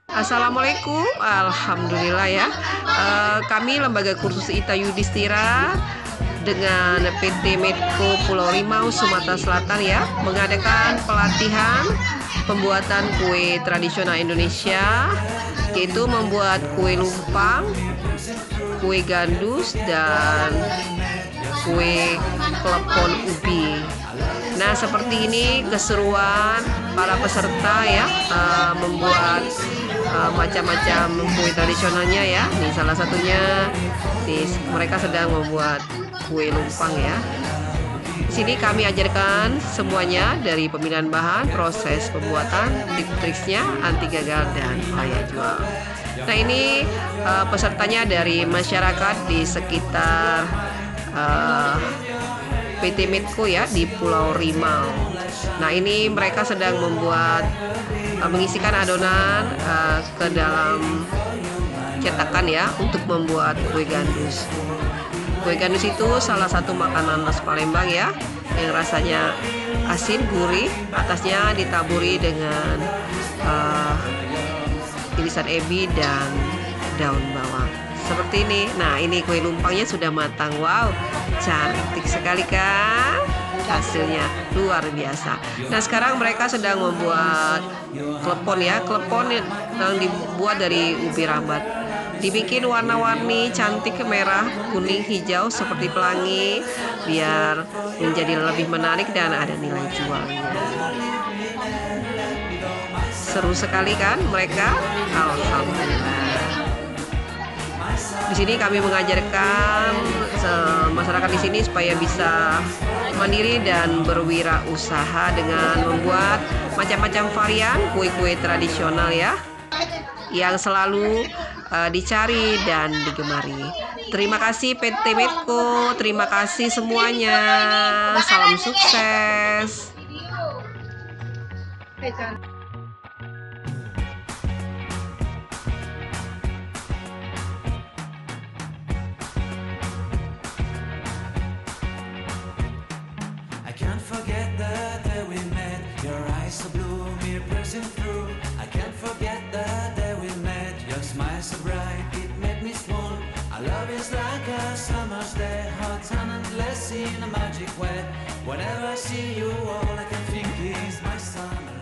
Assalamualaikum, alhamdulillah ya. Kami Lembaga Kursus Ita Yudhistira dengan PT Medco Pulau Rimau, Sumatera Selatan ya, mengadakan pelatihan pembuatan kue tradisional Indonesia, yaitu membuat kue lumpang, kue gandus, dan kue klepon ubi. Nah, seperti ini keseruan para peserta ya, membuat macam-macam kue tradisionalnya ya. Nih salah satunya, mereka sedang membuat kue lumpang ya. Di sini kami ajarkan semuanya dari pemilihan bahan, proses pembuatan, trik-triknya, anti gagal dan layak jual. Nah, ini pesertanya dari masyarakat di sekitar PT Medco ya di Pulau Rimau. Nah, ini mereka sedang membuat mengisikan adonan ke dalam cetakan ya untuk membuat kue gandus. Kue gandus itu salah satu makanan khas Palembang ya, yang rasanya asin gurih, atasnya ditaburi dengan irisan ebi dan daun bawang. Seperti ini. Nah, ini kue lumpangnya sudah matang. Wow, cantik sekali kan? Hasilnya luar biasa. Nah, sekarang mereka sedang membuat klepon ya. Klepon yang dibuat dari ubi rambat. Dibikin warna-warni cantik, merah, kuning, hijau seperti pelangi biar menjadi lebih menarik dan ada nilai jualnya. Seru sekali kan mereka? Alhamdulillah. Di sini kami mengajarkan masyarakat di sini supaya bisa mandiri dan berwirausaha dengan membuat macam-macam varian kue-kue tradisional ya, yang selalu dicari dan digemari. Terima kasih PT Medco, terima kasih semuanya. Salam sukses. I can't forget the day we met. Your eyes so blue, me pressing through. I can't forget the day we met. Your smile so bright, it made me swoon. Our love is like a summer's day, hot and endless in a magic way. Whenever I see you, all I can think is my summer.